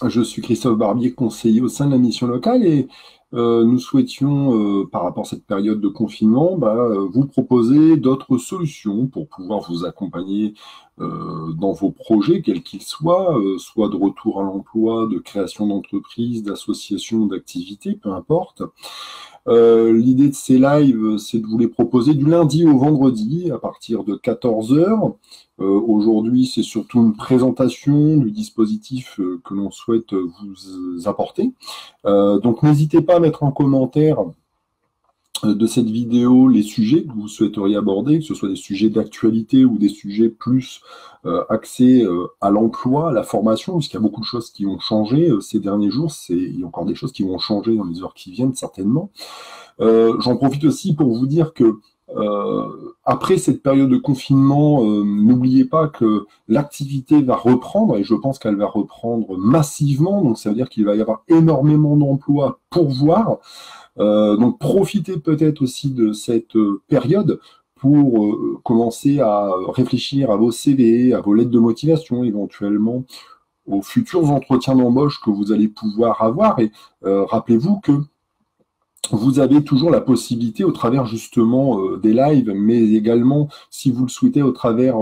Je suis Christophe Barbier, conseiller au sein de la mission locale et nous souhaitions, par rapport à cette période de confinement, vous proposer d'autres solutions pour pouvoir vous accompagner dans vos projets, quels qu'ils soient, soit de retour à l'emploi, de création d'entreprise, d'association, d'activités, peu importe. L'idée de ces lives, c'est de vous les proposer du lundi au vendredi à partir de 14 heures. Aujourd'hui, c'est surtout une présentation du dispositif que l'on souhaite vous apporter. Donc, n'hésitez pas à mettre en commentaire de cette vidéo les sujets que vous souhaiteriez aborder, que ce soit des sujets d'actualité ou des sujets plus axés à l'emploi, à la formation, puisqu'il y a beaucoup de choses qui ont changé ces derniers jours. Il y a encore des choses qui vont changer dans les heures qui viennent, certainement. J'en profite aussi pour vous dire que après cette période de confinement, n'oubliez pas que l'activité va reprendre, et je pense qu'elle va reprendre massivement, donc ça veut dire qu'il va y avoir énormément d'emplois pour voir. Donc profitez peut-être aussi de cette période pour commencer à réfléchir à vos CV, à vos lettres de motivation, éventuellement aux futurs entretiens d'embauche que vous allez pouvoir avoir. Et rappelez-vous que vous avez toujours la possibilité, au travers justement des lives, mais également, si vous le souhaitez, au travers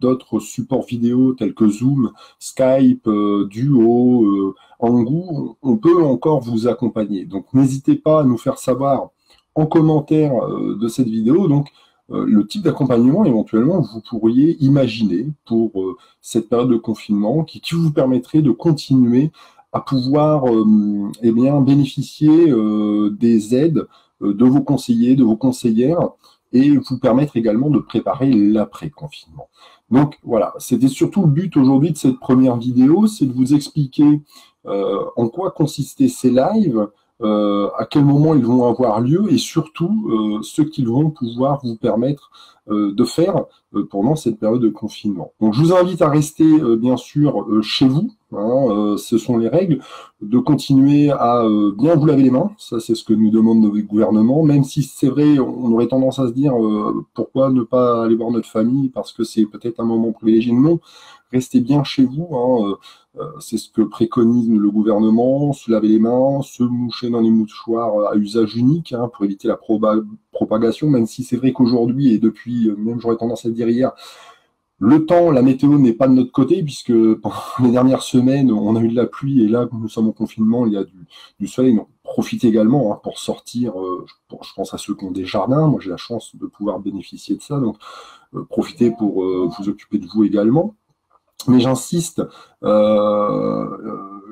d'autres supports vidéo tels que Zoom, Skype, Duo, Hangou, on peut encore vous accompagner. Donc, n'hésitez pas à nous faire savoir en commentaire de cette vidéo donc le type d'accompagnement éventuellement vous pourriez imaginer pour cette période de confinement qui vous permettrait de continuer à pouvoir bénéficier des aides de vos conseillers, de vos conseillères, et vous permettre également de préparer l'après-confinement. Donc voilà, c'était surtout le but aujourd'hui de cette première vidéo, c'est de vous expliquer en quoi consistaient ces lives, à quel moment ils vont avoir lieu, et surtout ce qu'ils vont pouvoir vous permettre de faire pendant cette période de confinement. Donc je vous invite à rester bien sûr chez vous, ce sont les règles, de continuer à bien vous laver les mains, ça c'est ce que nous demande nos gouvernements, même si c'est vrai, on aurait tendance à se dire pourquoi ne pas aller voir notre famille parce que c'est peut-être un moment privilégié. Non, restez bien chez vous, c'est ce que préconise le gouvernement, se laver les mains, se moucher dans les mouchoirs à usage unique pour éviter la propagation, même si c'est vrai qu'aujourd'hui, et depuis, même j'aurais tendance à dire hier, le temps, la météo n'est pas de notre côté, puisque pendant les dernières semaines, on a eu de la pluie, et là, nous sommes en confinement, il y a du soleil. Donc, profitez également pour sortir, je pense à ceux qui ont des jardins, moi j'ai la chance de pouvoir bénéficier de ça, donc profitez pour vous occuper de vous également. Mais j'insiste,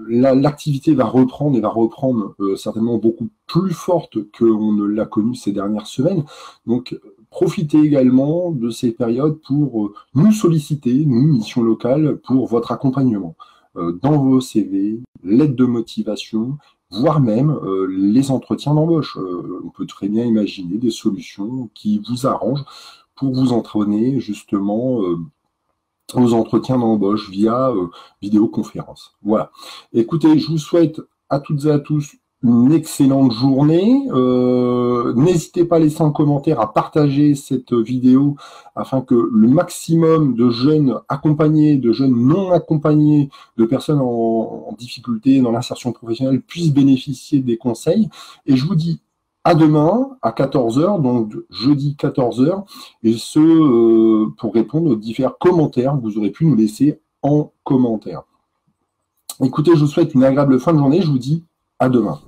l'activité va reprendre et va reprendre certainement beaucoup plus forte qu'on ne l'a connue ces dernières semaines. Donc, profitez également de ces périodes pour nous solliciter, nous, mission locale, pour votre accompagnement dans vos CV, l'aide de motivation, voire même les entretiens d'embauche. On peut très bien imaginer des solutions qui vous arrangent pour vous entraîner justement aux entretiens d'embauche via vidéoconférence. Voilà. Écoutez, je vous souhaite à toutes et à tous une excellente journée. N'hésitez pas à laisser un commentaire, à partager cette vidéo afin que le maximum de jeunes accompagnés, de jeunes non accompagnés, de personnes en difficulté dans l'insertion professionnelle puissent bénéficier des conseils. Et je vous dis à demain, à 14 heures, donc jeudi 14 heures, et ce, pour répondre aux divers commentaires que vous aurez pu nous laisser en commentaire. Écoutez, je vous souhaite une agréable fin de journée, je vous dis à demain.